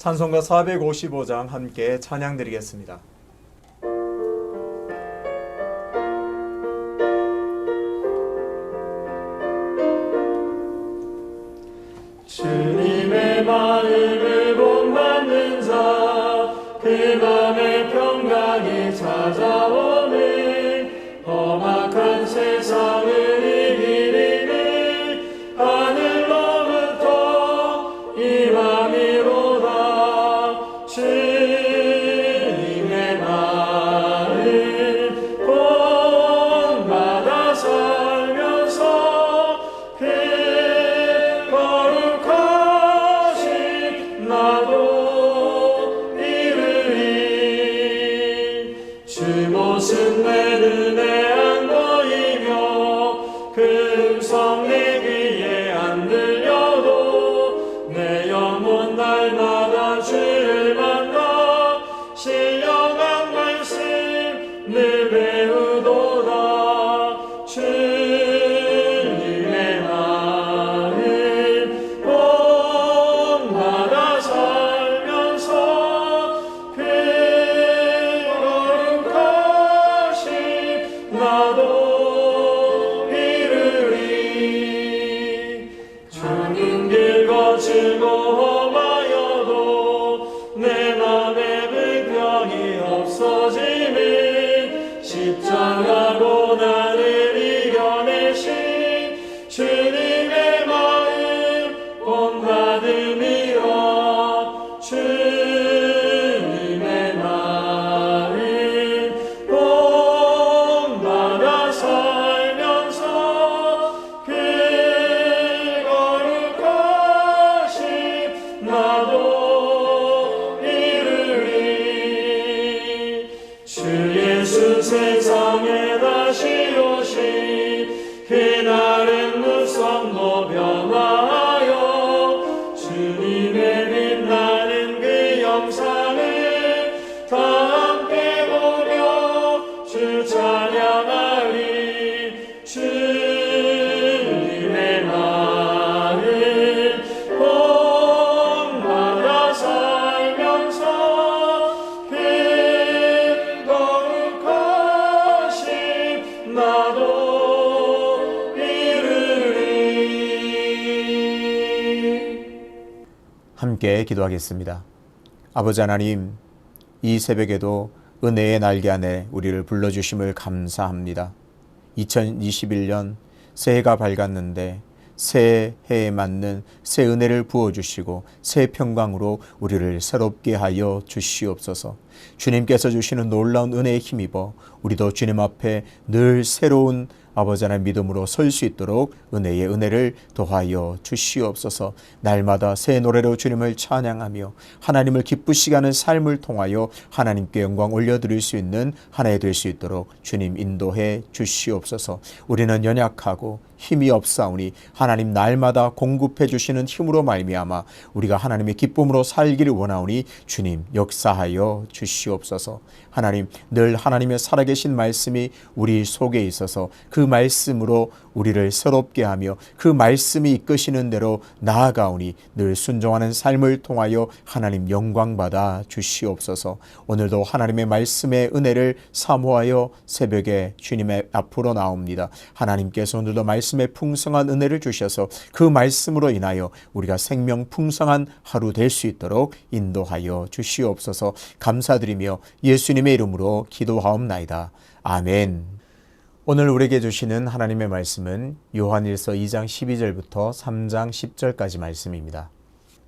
찬송가 455장 함께 찬양 드리겠습니다. 주님의 마음을 본받는 자, 그 맘에 평강이 찾아오네. 험악한 세상을 이기리니 하늘로부터 임함이로다. 주님의 마음 본받아 살면서 그 거룩하신 나도 이르리. 주 모습 내 눈에 안 보이며 그 음성 내 귀에 안 들려도 내 영혼 날마다 주를 만나 신령한 말씀 늘 배우도다. 주님의 마음 본받아 살면서 그 거룩하신 나도 이르리. 주는 길 거칠고 험하여도 내 맘에 불평이 없어지는 십자가 고난을 이겨내신 주님의 마음 본받음이라. 주님의 마음 본받아 살면서 그 거룩하신 나도 이르리. 주 예수 세상에 다시 오신 그날은 무성도 변화하여 주님의 빛나는 그 영상을 다 함께 보며 주 찬양하리. 주님의 마음 본받아 살면서 그 거룩하신 나도 이르리. 함께 기도하겠습니다. 아버지 하나님, 이 새벽에도 은혜의 날개 안에 우리를 불러주심을 감사합니다. 2021년 새해가 밝았는데 새해에 맞는 새 은혜를 부어주시고 새 평강으로 우리를 새롭게 하여 주시옵소서. 주님께서 주시는 놀라운 은혜에 힘입어 우리도 주님 앞에 늘 새로운 아버지 하나님 믿음으로 설 수 있도록 은혜의 은혜를 더하여 주시옵소서. 날마다 새 노래로 주님을 찬양하며 하나님을 기쁘시게 하는 삶을 통하여 하나님께 영광 올려드릴 수 있는 한 해 될 수 있도록 주님 인도해 주시옵소서. 우리는 연약하고 힘이 없사오니 하나님 날마다 공급해 주시는 힘으로 말미암아 우리가 하나님의 기쁨으로 살기를 원하오니 주님 역사하여 주시옵소서. 하나님, 늘 하나님의 살아계신 말씀이 우리 속에 있어서 그 말씀으로 우리를 새롭게 하며 그 말씀이 이끄시는 대로 나아가오니 늘 순종하는 삶을 통하여 하나님 영광받아 주시옵소서. 오늘도 하나님의 말씀의 은혜를 사모하여 새벽에 주님의 앞으로 나옵니다. 하나님께서 오늘도 말씀의 풍성한 은혜를 주셔서 그 말씀으로 인하여 우리가 생명 풍성한 하루 될 수 있도록 인도하여 주시옵소서. 감사드리며 예수님의 이름으로 기도하옵나이다. 아멘. 오늘 우리에게 주시는 하나님의 말씀은 요한일서 2장 12절부터 3장 10절까지 말씀입니다.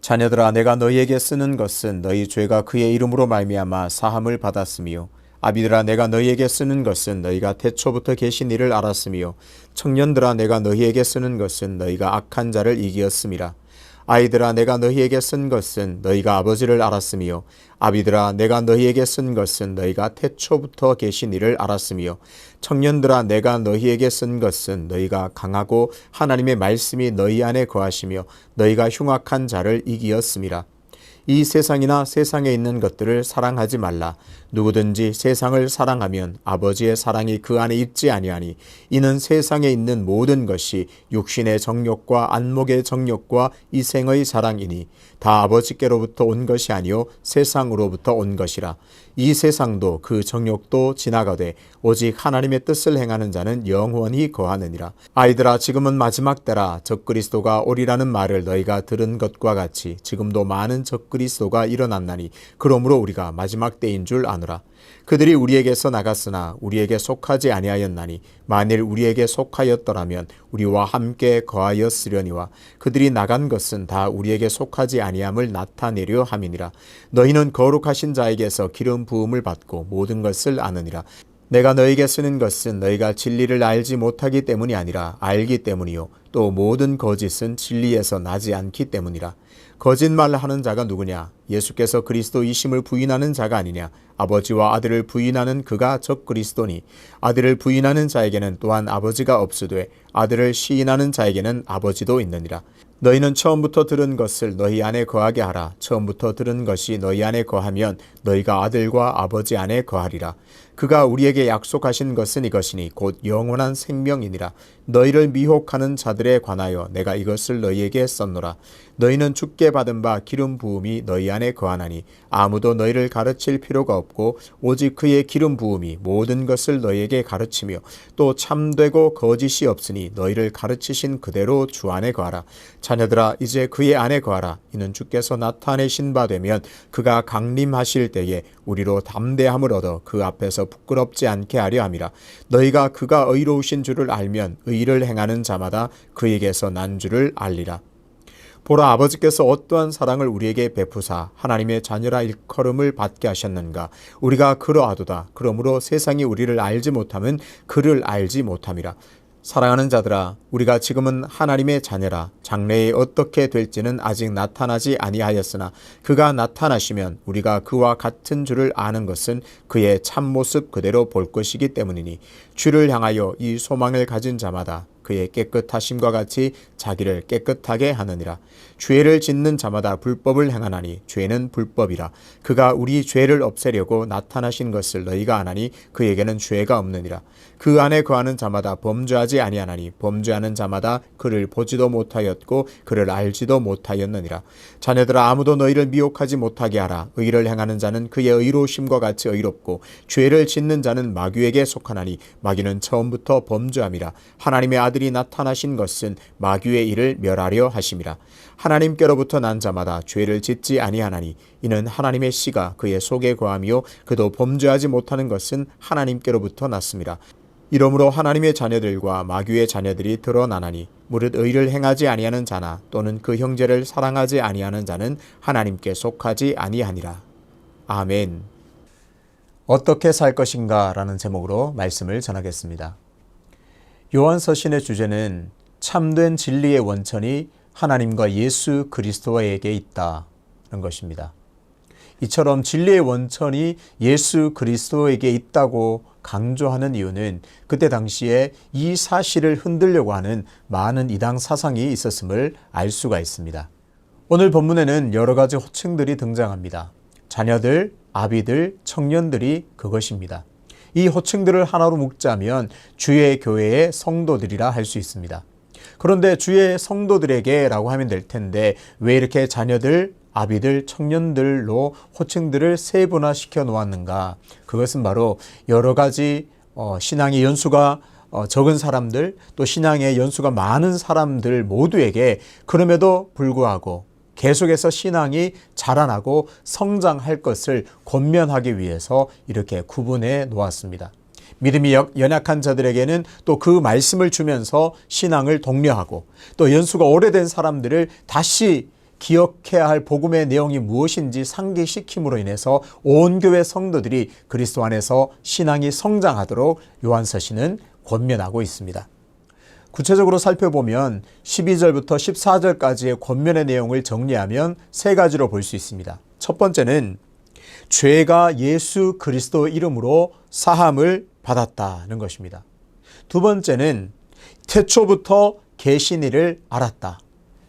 자녀들아, 내가 너희에게 쓰는 것은 너희 죄가 그의 이름으로 말미암아 사함을 받았으며, 아비들아, 내가 너희에게 쓰는 것은 너희가 태초부터 계신 이를 알았으며, 청년들아, 내가 너희에게 쓰는 것은 너희가 악한 자를 이기었음이라. 아이들아, 내가 너희에게 쓴 것은 너희가 아버지를 알았으며, 아비들아, 내가 너희에게 쓴 것은 너희가 태초부터 계신 이를 알았으며, 청년들아, 내가 너희에게 쓴 것은 너희가 강하고 하나님의 말씀이 너희 안에 거하시며 너희가 흉악한 자를 이기었음이라. 이 세상이나 세상에 있는 것들을 사랑하지 말라. 누구든지 세상을 사랑하면 아버지의 사랑이 그 안에 있지 아니하니, 이는 세상에 있는 모든 것이 육신의 정욕과 안목의 정욕과 이생의 자랑이니, 다 아버지께로부터 온 것이 아니요 세상으로부터 온 것이라. 이 세상도 그 정욕도 지나가되 오직 하나님의 뜻을 행하는 자는 영원히 거하느니라. 아이들아, 지금은 마지막 때라. 적그리스도가 오리라는 말을 너희가 들은 것과 같이 지금도 많은 적그리스도가 일어났나니 그러므로 우리가 마지막 때인 줄 아노라. 그들이 우리에게서 나갔으나 우리에게 속하지 아니하였나니 만일 우리에게 속하였더라면 우리와 함께 거하였으려니와 그들이 나간 것은 다 우리에게 속하지 아니함을 나타내려 함이니라. 너희는 거룩하신 자에게서 기름 부음을 받고 모든 것을 아느니라. 내가 너에게 쓰는 것은 너희가 진리를 알지 못하기 때문이 아니라 알기 때문이요 또 모든 거짓은 진리에서 나지 않기 때문이라. 거짓말하는 자가 누구냐? 예수께서 그리스도이심을 부인하는 자가 아니냐? 아버지와 아들을 부인하는 그가 적그리스도니 아들을 부인하는 자에게는 또한 아버지가 없으되 아들을 시인하는 자에게는 아버지도 있느니라. 너희는 처음부터 들은 것을 너희 안에 거하게 하라. 처음부터 들은 것이 너희 안에 거하면 너희가 아들과 아버지 안에 거하리라. 그가 우리에게 약속하신 것은 이것이니 곧 영원한 생명이니라. 너희를 미혹하는 자들에 관하여 내가 이것을 너희에게 썼노라. 너희는 주께 받은 바 기름 부음이 너희 안에 거하나니 아무도 너희를 가르칠 필요가 없고 오직 그의 기름 부음이 모든 것을 너희에게 가르치며 또 참되고 거짓이 없으니 너희를 가르치신 그대로 주 안에 거하라. 자녀들아, 이제 그의 안에 거하라. 이는 주께서 나타내신 바 되면 그가 강림하실 때에 우리로 담대함을 얻어 그 앞에서 부끄럽지 않게 하려 함이라. 너희가 그가 의로우신 줄을 알면 의를 행하는 자마다 그에게서 난 줄을 알리라. 보라, 아버지께서 어떠한 사랑을 우리에게 베푸사 하나님의 자녀라 일컬음을 받게 하셨는가. 우리가 그러하도다. 그러므로 세상이 우리를 알지 못함은 그를 알지 못함이라. 사랑하는 자들아, 우리가 지금은 하나님의 자녀라. 장래에 어떻게 될지는 아직 나타나지 아니하였으나 그가 나타나시면 우리가 그와 같은 줄을 아는 것은 그의 참모습 그대로 볼 것이기 때문이니 주를 향하여 이 소망을 가진 자마다 그의 깨끗하심과 같이 자기를 깨끗하게 하느니라. 죄를 짓는 자마다 불법을 행하나니 죄는 불법이라. 그가 우리 죄를 없애려고 나타나신 것을 너희가 아나니 그에게는 죄가 없느니라. 그 안에 거하는 자마다 범죄하지 아니하나니 범죄하는 자마다 그를 보지도 못하였고 그를 알지도 못하였느니라. 자녀들아, 아무도 너희를 미혹하지 못하게 하라. 의를 행하는 자는 그의 의로우심과 같이 의롭고 죄를 짓는 자는 마귀에게 속하나니 마귀는 처음부터 범죄함이라. 하나님의 아들이 나타나신 것은 마귀의 일을 멸하려 하심이라. 하나님께로부터 난 자마다 죄를 짓지 아니하나니 이는 하나님의 씨가 그의 속에 거하며 그도 범죄하지 못하는 것은 하나님께로부터 났습니다. 이러므로 하나님의 자녀들과 마귀의 자녀들이 드러나나니 무릇 의를 행하지 아니하는 자나 또는 그 형제를 사랑하지 아니하는 자는 하나님께 속하지 아니하니라. 아멘. 어떻게 살 것인가 라는 제목으로 말씀을 전하겠습니다. 요한서신의 주제는 참된 진리의 원천이 하나님과 예수 그리스도에게 있다는 것입니다. 이처럼 진리의 원천이 예수 그리스도에게 있다고 강조하는 이유는 그때 당시에 이 사실을 흔들려고 하는 많은 이당 사상이 있었음을 알 수가 있습니다. 오늘 본문에는 여러 가지 호칭들이 등장합니다. 자녀들, 아비들, 청년들이 그것입니다. 이 호칭들을 하나로 묶자면 주의 교회의 성도들이라 할 수 있습니다. 그런데 주의 성도들에게 라고 하면 될 텐데 왜 이렇게 자녀들, 아비들, 청년들로 호칭들을 세분화시켜 놓았는가? 그것은 바로 여러 가지 신앙의 연수가 적은 사람들, 또 신앙의 연수가 많은 사람들 모두에게 그럼에도 불구하고 계속해서 신앙이 자라나고 성장할 것을 권면하기 위해서 이렇게 구분해 놓았습니다. 믿음이 연약한 자들에게는 또 그 말씀을 주면서 신앙을 독려하고 또 연수가 오래된 사람들을 다시 기억해야 할 복음의 내용이 무엇인지 상기시킴으로 인해서 온 교회 성도들이 그리스도 안에서 신앙이 성장하도록 요한서신은 권면하고 있습니다. 구체적으로 살펴보면 12절부터 14절까지의 권면의 내용을 정리하면 세 가지로 볼 수 있습니다. 첫 번째는 죄가 예수 그리스도 이름으로 사함을 받았다는 것입니다. 두 번째는 태초부터 계신 이를 알았다.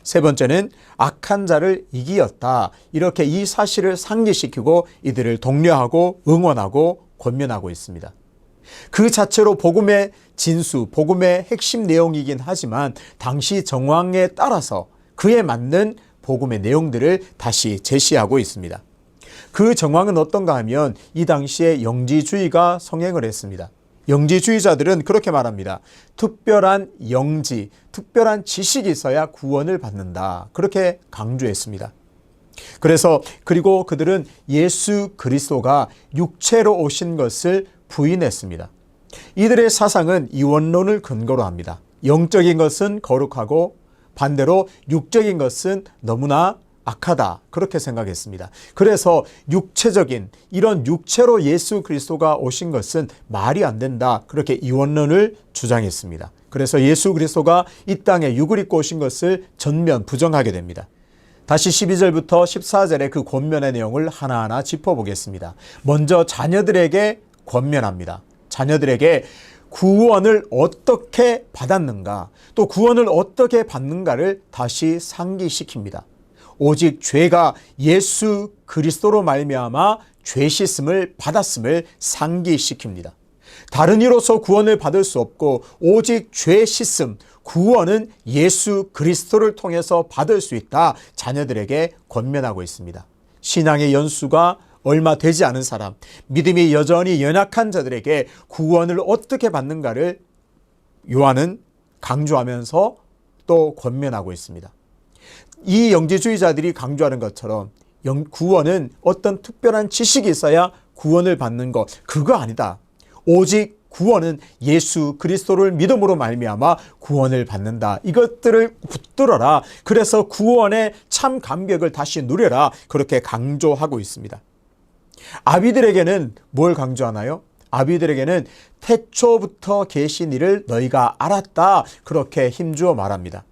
세 번째는 악한 자를 이기었다. 이렇게 이 사실을 상기시키고 이들을 독려하고 응원하고 권면하고 있습니다. 그 자체로 복음의 진수, 복음의 핵심 내용이긴 하지만 당시 정황에 따라서 그에 맞는 복음의 내용들을 다시 제시하고 있습니다. 그 정황은 어떤가 하면 이 당시에 영지주의가 성행을 했습니다. 영지주의자들은 그렇게 말합니다. 특별한 영지, 특별한 지식이 있어야 구원을 받는다. 그렇게 강조했습니다. 그리고 그들은 예수 그리스도가 육체로 오신 것을 부인했습니다. 이들의 사상은 이원론을 근거로 합니다. 영적인 것은 거룩하고 반대로 육적인 것은 너무나 악하다. 그렇게 생각했습니다. 그래서 육체적인 이런 육체로 예수 그리스도가 오신 것은 말이 안 된다. 그렇게 이원론을 주장했습니다. 그래서 예수 그리스도가 이 땅에 육을 입고 오신 것을 전면 부정하게 됩니다. 다시 12절부터 14절의 그 권면의 내용을 하나하나 짚어보겠습니다. 먼저 자녀들에게 권면합니다. 자녀들에게 구원을 어떻게 받았는가, 또 구원을 어떻게 받는가를 다시 상기시킵니다. 오직 죄가 예수 그리스도로 말미암아 죄 씻음을 받았음을 상기시킵니다. 다른 이로서 구원을 받을 수 없고 오직 죄 씻음, 구원은 예수 그리스도를 통해서 받을 수 있다. 자녀들에게 권면하고 있습니다. 신앙의 연수가 얼마 되지 않은 사람, 믿음이 여전히 연약한 자들에게 구원을 어떻게 받는가를 요한은 강조하면서 또 권면하고 있습니다. 이 영지주의자들이 강조하는 것처럼 구원은 어떤 특별한 지식이 있어야 구원을 받는 것, 그거 아니다. 오직 구원은 예수 그리스도를 믿음으로 말미암아 구원을 받는다. 이것들을 붙들어라. 그래서 구원의 참 감격을 다시 누려라. 그렇게 강조하고 있습니다. 아비들에게는 뭘 강조하나요? 아비들에게는 태초부터 계신 이를 너희가 알았다. 그렇게 힘주어 말합니다.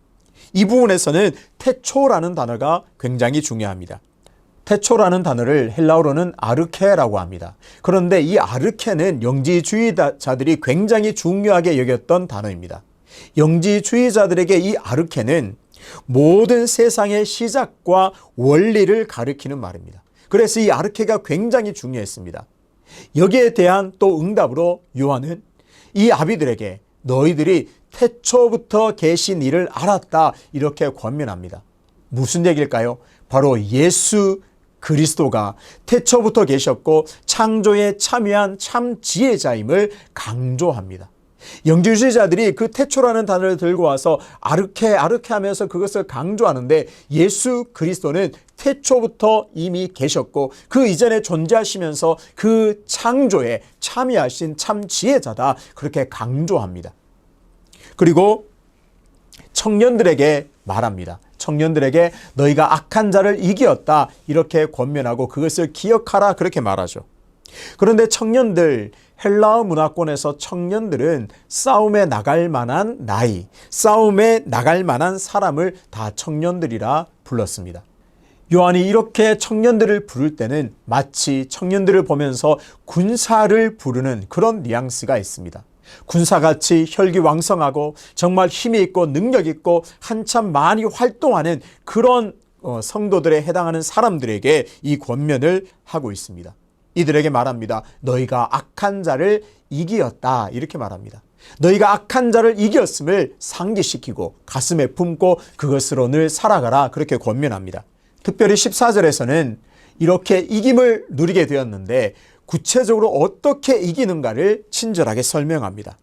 이 부분에서는 태초라는 단어가 굉장히 중요합니다. 태초라는 단어를 헬라어로는 아르케라고 합니다. 그런데 이 아르케는 영지주의자들이 굉장히 중요하게 여겼던 단어입니다. 영지주의자들에게 이 아르케는 모든 세상의 시작과 원리를 가리키는 말입니다. 그래서 이 아르케가 굉장히 중요했습니다. 여기에 대한 또 응답으로 요한은 이 아비들에게 너희들이 태초부터 계신 이를 알았다. 이렇게 권면합니다. 무슨 얘기일까요? 바로 예수 그리스도가 태초부터 계셨고 창조에 참여한 참 지혜자임을 강조합니다. 영지주의자들이 그 태초라는 단어를 들고 와서 아르케 하면서 그것을 강조하는데 예수 그리스도는 태초부터 이미 계셨고 그 이전에 존재하시면서 그 창조에 참여하신 참 지혜자다. 그렇게 강조합니다. 그리고 청년들에게 말합니다. 청년들에게 너희가 악한 자를 이기었다. 이렇게 권면하고 그것을 기억하라. 그렇게 말하죠. 그런데 청년들, 헬라어 문화권에서 청년들은 싸움에 나갈 만한 나이, 싸움에 나갈 만한 사람을 다 청년들이라 불렀습니다. 요한이 이렇게 청년들을 부를 때는 마치 청년들을 보면서 군사를 부르는 그런 뉘앙스가 있습니다. 군사같이 혈기왕성하고 정말 힘이 있고 능력 있고 한참 많이 활동하는 그런 성도들에 해당하는 사람들에게 이 권면을 하고 있습니다. 이들에게 말합니다. 너희가 악한 자를 이기었다. 이렇게 말합니다. 너희가 악한 자를 이겼음을 상기시키고 가슴에 품고 그것으로 늘 살아가라. 그렇게 권면합니다. 특별히 14절에서는 이렇게 이김을 누리게 되었는데 구체적으로 어떻게 이기는가를 친절하게 설명합니다.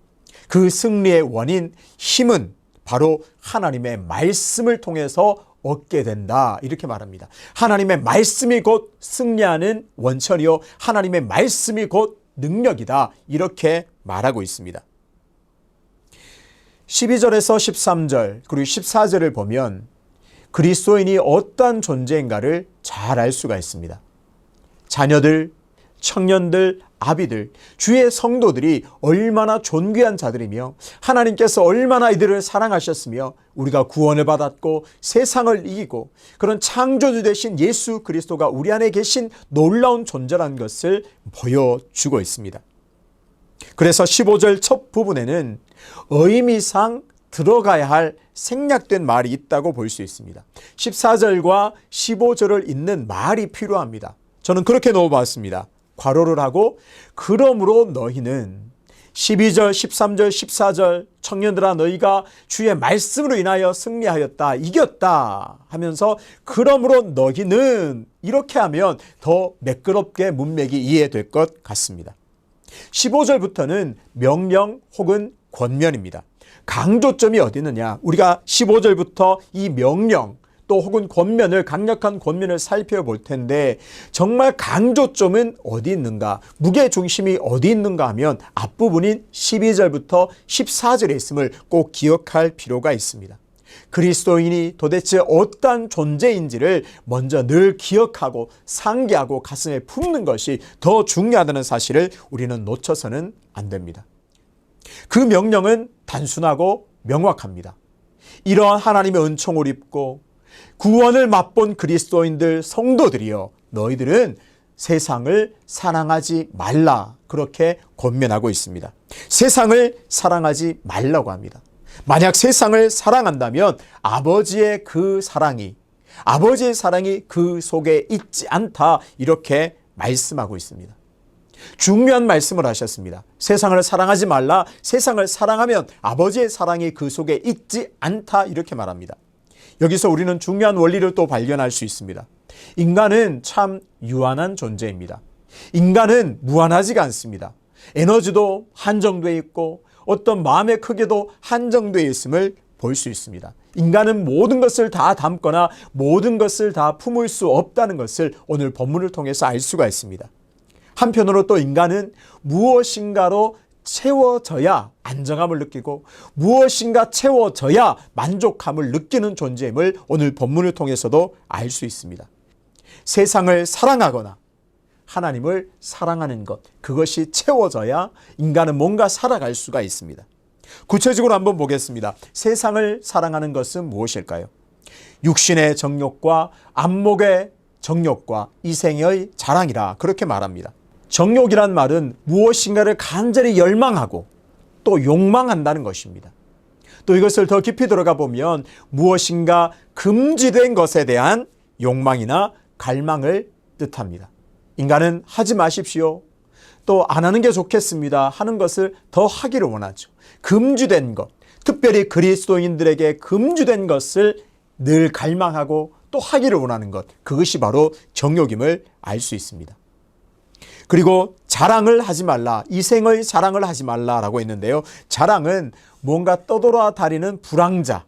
그 승리의 원인, 힘은 바로 하나님의 말씀을 통해서 얻게 된다. 이렇게 말합니다. 하나님의 말씀이 곧 승리하는 원천이요. 하나님의 말씀이 곧 능력이다. 이렇게 말하고 있습니다. 12절에서 13절 그리고 14절을 보면 그리스도인이 어떠한 존재인가를 잘 알 수가 있습니다. 자녀들, 청년들, 아비들, 주의 성도들이 얼마나 존귀한 자들이며 하나님께서 얼마나 이들을 사랑하셨으며 우리가 구원을 받았고 세상을 이기고 그런 창조주 되신 예수 그리스도가 우리 안에 계신 놀라운 존재라는 것을 보여주고 있습니다. 그래서 15절 첫 부분에는 의미상 들어가야 할 생략된 말이 있다고 볼 수 있습니다. 14절과 15절을 잇는 말이 필요합니다. 저는 그렇게 넣어봤습니다. 괄호를 하고 그러므로 너희는 12절, 13절, 14절 청년들아 너희가 주의 말씀으로 인하여 승리하였다, 이겼다 하면서 그러므로 너희는 이렇게 하면 더 매끄럽게 문맥이 이해될 것 같습니다. 15절부터는 명령 혹은 권면입니다. 강조점이 어디 있느냐? 우리가 15절부터 이 명령 또 혹은 권면을, 강력한 권면을 살펴볼 텐데 정말 강조점은 어디 있는가? 무게중심이 어디 있는가 하면 앞부분인 12절부터 14절에 있음을 꼭 기억할 필요가 있습니다. 그리스도인이 도대체 어떤 존재인지를 먼저 늘 기억하고 상기하고 가슴에 품는 것이 더 중요하다는 사실을 우리는 놓쳐서는 안 됩니다. 그 명령은 단순하고 명확합니다. 이러한 하나님의 은총을 입고 구원을 맛본 그리스도인들 성도들이여 너희들은 세상을 사랑하지 말라, 그렇게 권면하고 있습니다. 세상을 사랑하지 말라고 합니다. 만약 세상을 사랑한다면 아버지의 사랑이 그 속에 있지 않다, 이렇게 말씀하고 있습니다. 중요한 말씀을 하셨습니다. 세상을 사랑하지 말라, 세상을 사랑하면 아버지의 사랑이 그 속에 있지 않다, 이렇게 말합니다. 여기서 우리는 중요한 원리를 또 발견할 수 있습니다. 인간은 참 유한한 존재입니다. 인간은 무한하지가 않습니다. 에너지도 한정되어 있고 어떤 마음의 크기도 한정되어 있음을 볼 수 있습니다. 인간은 모든 것을 다 담거나 모든 것을 다 품을 수 없다는 것을 오늘 본문을 통해서 알 수가 있습니다. 한편으로 또 인간은 무엇인가로 채워져야 안정감을 느끼고 무엇인가 채워져야 만족감을 느끼는 존재임을 오늘 본문을 통해서도 알 수 있습니다. 세상을 사랑하거나 하나님을 사랑하는 것, 그것이 채워져야 인간은 뭔가 살아갈 수가 있습니다. 구체적으로 한번 보겠습니다. 세상을 사랑하는 것은 무엇일까요? 육신의 정욕과 안목의 정욕과 이생의 자랑이라, 그렇게 말합니다. 정욕이란 말은 무엇인가를 간절히 열망하고 또 욕망한다는 것입니다. 또 이것을 더 깊이 들어가 보면 무엇인가 금지된 것에 대한 욕망이나 갈망을 뜻합니다. 인간은 하지 마십시오, 또 안 하는 게 좋겠습니다 하는 것을 더 하기를 원하죠. 금지된 것, 특별히 그리스도인들에게 금지된 것을 늘 갈망하고 또 하기를 원하는 것, 그것이 바로 정욕임을 알 수 있습니다. 그리고 자랑을 하지 말라, 이생의 자랑을 하지 말라라고 했는데요. 자랑은 뭔가 떠돌아다니는 불황자,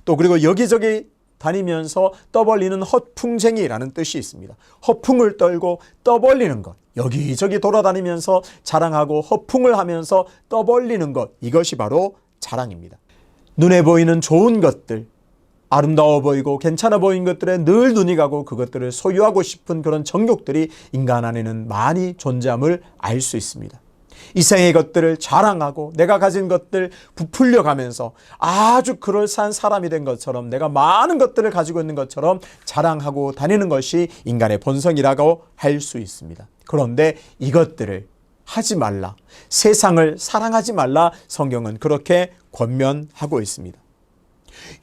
또 그리고 여기저기 다니면서 떠벌리는 헛풍쟁이라는 뜻이 있습니다. 허풍을 떨고 떠벌리는 것, 여기저기 돌아다니면서 자랑하고 허풍을 하면서 떠벌리는 것, 이것이 바로 자랑입니다. 눈에 보이는 좋은 것들, 아름다워 보이고 괜찮아 보이는 것들에 늘 눈이 가고 그것들을 소유하고 싶은 그런 정욕들이 인간 안에는 많이 존재함을 알 수 있습니다. 이생의 것들을 자랑하고 내가 가진 것들 부풀려 가면서 아주 그럴싸한 사람이 된 것처럼, 내가 많은 것들을 가지고 있는 것처럼 자랑하고 다니는 것이 인간의 본성이라고 할 수 있습니다. 그런데 이것들을 하지 말라, 세상을 사랑하지 말라, 성경은 그렇게 권면하고 있습니다.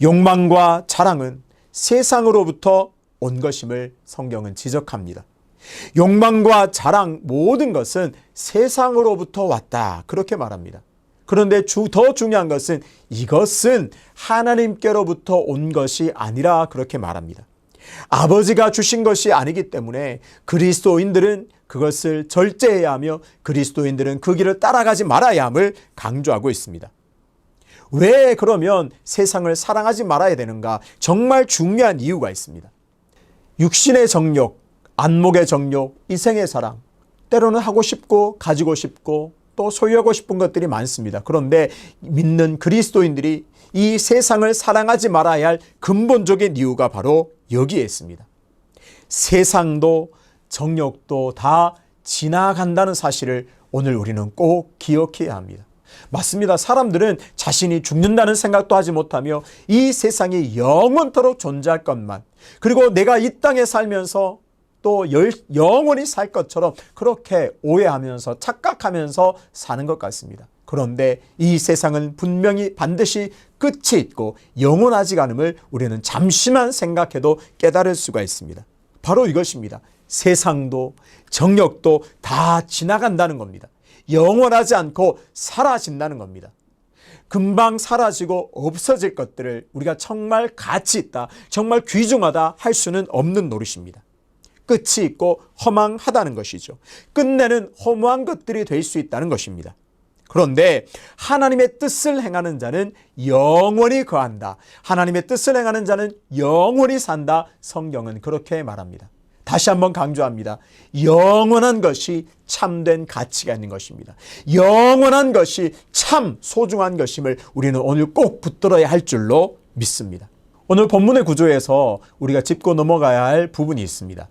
욕망과 자랑은 세상으로부터 온 것임을 성경은 지적합니다. 욕망과 자랑, 모든 것은 세상으로부터 왔다, 그렇게 말합니다. 그런데 더 중요한 것은 이것은 하나님께로부터 온 것이 아니라, 그렇게 말합니다. 아버지가 주신 것이 아니기 때문에 그리스도인들은 그것을 절제해야 하며 그리스도인들은 그 길을 따라가지 말아야 함을 강조하고 있습니다. 왜 그러면 세상을 사랑하지 말아야 되는가? 정말 중요한 이유가 있습니다. 육신의 정욕, 안목의 정욕, 이생의 사랑, 때로는 하고 싶고 가지고 싶고 또 소유하고 싶은 것들이 많습니다. 그런데 믿는 그리스도인들이 이 세상을 사랑하지 말아야 할 근본적인 이유가 바로 여기에 있습니다. 세상도 정욕도 다 지나간다는 사실을 오늘 우리는 꼭 기억해야 합니다. 맞습니다. 사람들은 자신이 죽는다는 생각도 하지 못하며 이 세상이 영원토록 존재할 것만, 그리고 내가 이 땅에 살면서 또 영원히 살 것처럼 그렇게 오해하면서 착각하면서 사는 것 같습니다. 그런데 이 세상은 분명히 반드시 끝이 있고 영원하지가 않음을 우리는 잠시만 생각해도 깨달을 수가 있습니다. 바로 이것입니다. 세상도 정욕도 다 지나간다는 겁니다. 영원하지 않고 사라진다는 겁니다. 금방 사라지고 없어질 것들을 우리가 정말 가치 있다, 정말 귀중하다 할 수는 없는 노릇입니다. 끝이 있고 허망하다는 것이죠. 끝내는 허무한 것들이 될 수 있다는 것입니다. 그런데 하나님의 뜻을 행하는 자는 영원히 거한다. 하나님의 뜻을 행하는 자는 영원히 산다. 성경은 그렇게 말합니다. 다시 한번 강조합니다. 영원한 것이 참된 가치가 있는 것입니다. 영원한 것이 참 소중한 것임을 우리는 오늘 꼭 붙들어야 할 줄로 믿습니다. 오늘 본문의 구조에서 우리가 짚고 넘어가야 할 부분이 있습니다.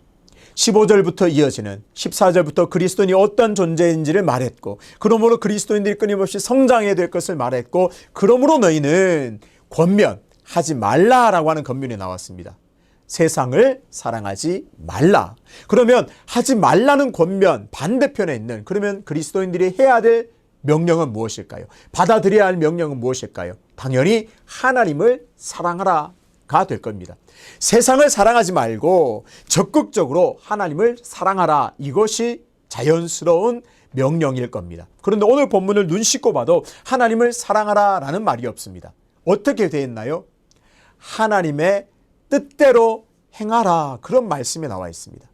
15절부터 이어지는 14절부터 그리스도인이 어떤 존재인지를 말했고, 그러므로 그리스도인들이 끊임없이 성장해야 될 것을 말했고, 그러므로 너희는 권면하지 말라라고 하는 권면이 나왔습니다. 세상을 사랑하지 말라. 그러면 하지 말라는 권면 반대편에 있는, 그러면 그리스도인들이 해야 될 명령은 무엇일까요? 받아들여야 할 명령은 무엇일까요? 당연히 하나님을 사랑하라가 될 겁니다. 세상을 사랑하지 말고 적극적으로 하나님을 사랑하라. 이것이 자연스러운 명령일 겁니다. 그런데 오늘 본문을 눈 씻고 봐도 하나님을 사랑하라라는 말이 없습니다. 어떻게 되어 있나요? 하나님의 뜻대로 행하라, 그런 말씀이 나와 있습니다.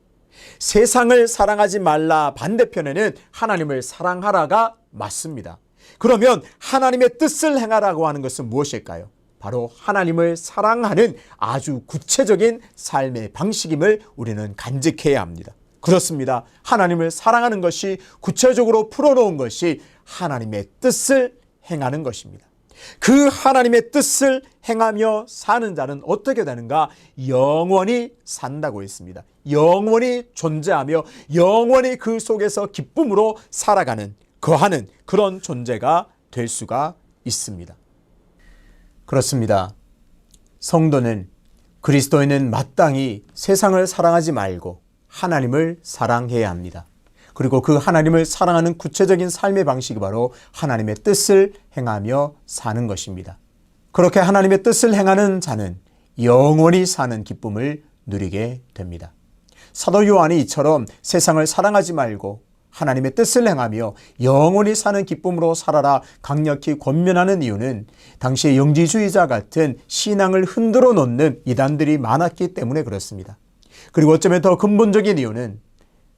세상을 사랑하지 말라 반대편에는 하나님을 사랑하라가 맞습니다. 그러면 하나님의 뜻을 행하라고 하는 것은 무엇일까요? 바로 하나님을 사랑하는 아주 구체적인 삶의 방식임을 우리는 간직해야 합니다. 그렇습니다. 하나님을 사랑하는 것이, 구체적으로 풀어놓은 것이 하나님의 뜻을 행하는 것입니다. 그 하나님의 뜻을 행하며 사는 자는 어떻게 되는가? 영원히 산다고 했습니다. 영원히 존재하며 영원히 그 속에서 기쁨으로 살아가는, 거하는 그런 존재가 될 수가 있습니다. 그렇습니다. 성도는, 그리스도인은 마땅히 세상을 사랑하지 말고 하나님을 사랑해야 합니다. 그리고 그 하나님을 사랑하는 구체적인 삶의 방식이 바로 하나님의 뜻을 행하며 사는 것입니다. 그렇게 하나님의 뜻을 행하는 자는 영원히 사는 기쁨을 누리게 됩니다. 사도 요한이 이처럼 세상을 사랑하지 말고 하나님의 뜻을 행하며 영원히 사는 기쁨으로 살아라 강력히 권면하는 이유는 당시의 영지주의자 같은 신앙을 흔들어 놓는 이단들이 많았기 때문에 그렇습니다. 그리고 어쩌면 더 근본적인 이유는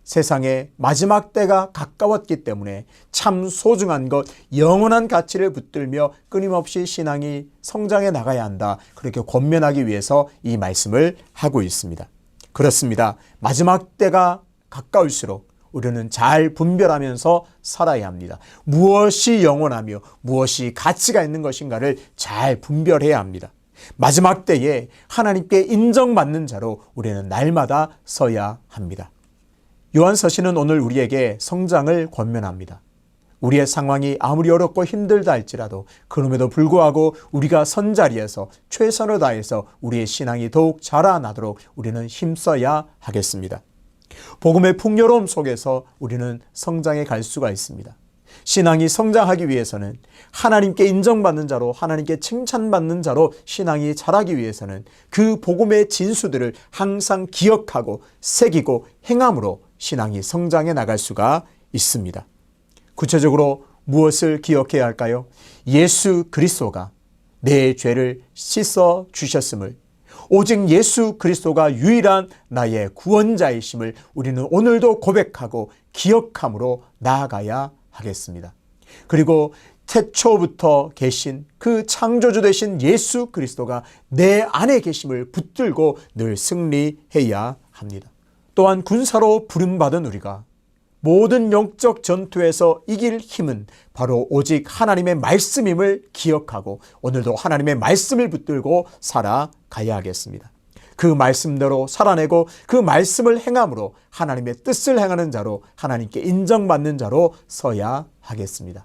세상의 마지막 때가 가까웠기 때문에 참 소중한 것, 영원한 가치를 붙들며 끊임없이 신앙이 성장해 나가야 한다, 그렇게 권면하기 위해서 이 말씀을 하고 있습니다. 그렇습니다. 마지막 때가 가까울수록 우리는 잘 분별하면서 살아야 합니다. 무엇이 영원하며 무엇이 가치가 있는 것인가를 잘 분별해야 합니다. 마지막 때에 하나님께 인정받는 자로 우리는 날마다 서야 합니다. 요한서신은 오늘 우리에게 성장을 권면합니다. 우리의 상황이 아무리 어렵고 힘들다 할지라도 그럼에도 불구하고 우리가 선 자리에서 최선을 다해서 우리의 신앙이 더욱 자라나도록 우리는 힘써야 하겠습니다. 복음의 풍요로움 속에서 우리는 성장해 갈 수가 있습니다. 신앙이 성장하기 위해서는, 하나님께 인정받는 자로, 하나님께 칭찬받는 자로 신앙이 자라기 위해서는 그 복음의 진수들을 항상 기억하고 새기고 행함으로 신앙이 성장해 나갈 수가 있습니다. 구체적으로 무엇을 기억해야 할까요? 예수 그리스도가 내 죄를 씻어 주셨음을, 오직 예수 그리스도가 유일한 나의 구원자이심을 우리는 오늘도 고백하고 기억함으로 나아가야 하겠습니다. 그리고 태초부터 계신 그 창조주 되신 예수 그리스도가 내 안에 계심을 붙들고 늘 승리해야 합니다. 또한 군사로 부름받은 우리가 모든 영적 전투에서 이길 힘은 바로 오직 하나님의 말씀임을 기억하고 오늘도 하나님의 말씀을 붙들고 살아가야 하겠습니다. 그 말씀대로 살아내고 그 말씀을 행함으로 하나님의 뜻을 행하는 자로, 하나님께 인정받는 자로 서야 하겠습니다.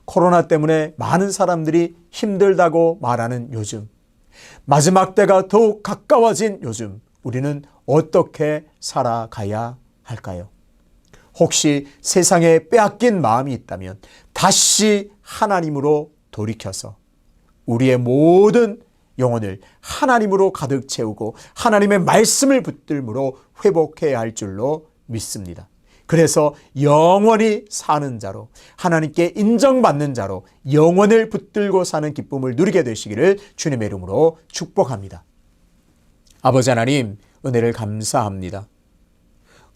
코로나 때문에 많은 사람들이 힘들다고 말하는 요즘, 마지막 때가 더욱 가까워진 요즘, 우리는 어떻게 살아가야 할까요? 혹시 세상에 빼앗긴 마음이 있다면 다시 하나님으로 돌이켜서 우리의 모든 영혼을 하나님으로 가득 채우고 하나님의 말씀을 붙들므로 회복해야 할 줄로 믿습니다. 그래서 영원히 사는 자로, 하나님께 인정받는 자로 영원을 붙들고 사는 기쁨을 누리게 되시기를 주님의 이름으로 축복합니다. 아버지 하나님, 은혜를 감사합니다.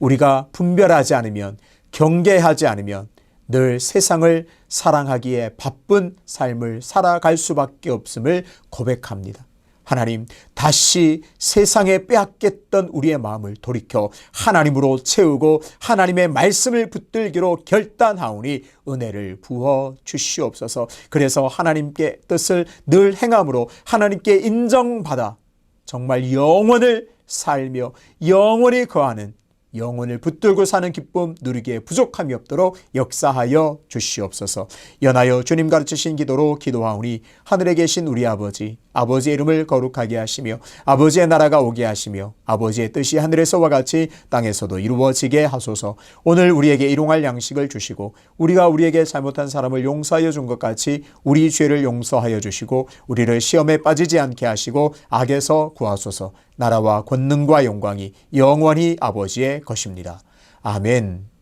우리가 분별하지 않으면, 경계하지 않으면 늘 세상을 사랑하기에 바쁜 삶을 살아갈 수밖에 없음을 고백합니다. 하나님, 다시 세상에 빼앗겼던 우리의 마음을 돌이켜 하나님으로 채우고 하나님의 말씀을 붙들기로 결단하오니 은혜를 부어 주시옵소서. 그래서 하나님께 뜻을 늘 행함으로 하나님께 인정받아 정말 영원을 살며 영원히 거하는, 영혼을 붙들고 사는 기쁨 누리기에 부족함이 없도록 역사하여 주시옵소서. 연하여 주님 가르치신 기도로 기도하오니 하늘에 계신 우리 아버지, 아버지의 이름을 거룩하게 하시며 아버지의 나라가 오게 하시며 아버지의 뜻이 하늘에서와 같이 땅에서도 이루어지게 하소서. 오늘 우리에게 일용할 양식을 주시고 우리가 우리에게 잘못한 사람을 용서하여 준 것 같이 우리 죄를 용서하여 주시고 우리를 시험에 빠지지 않게 하시고 악에서 구하소서. 나라와 권능과 영광이 영원히 아버지의 것입니다. 아멘.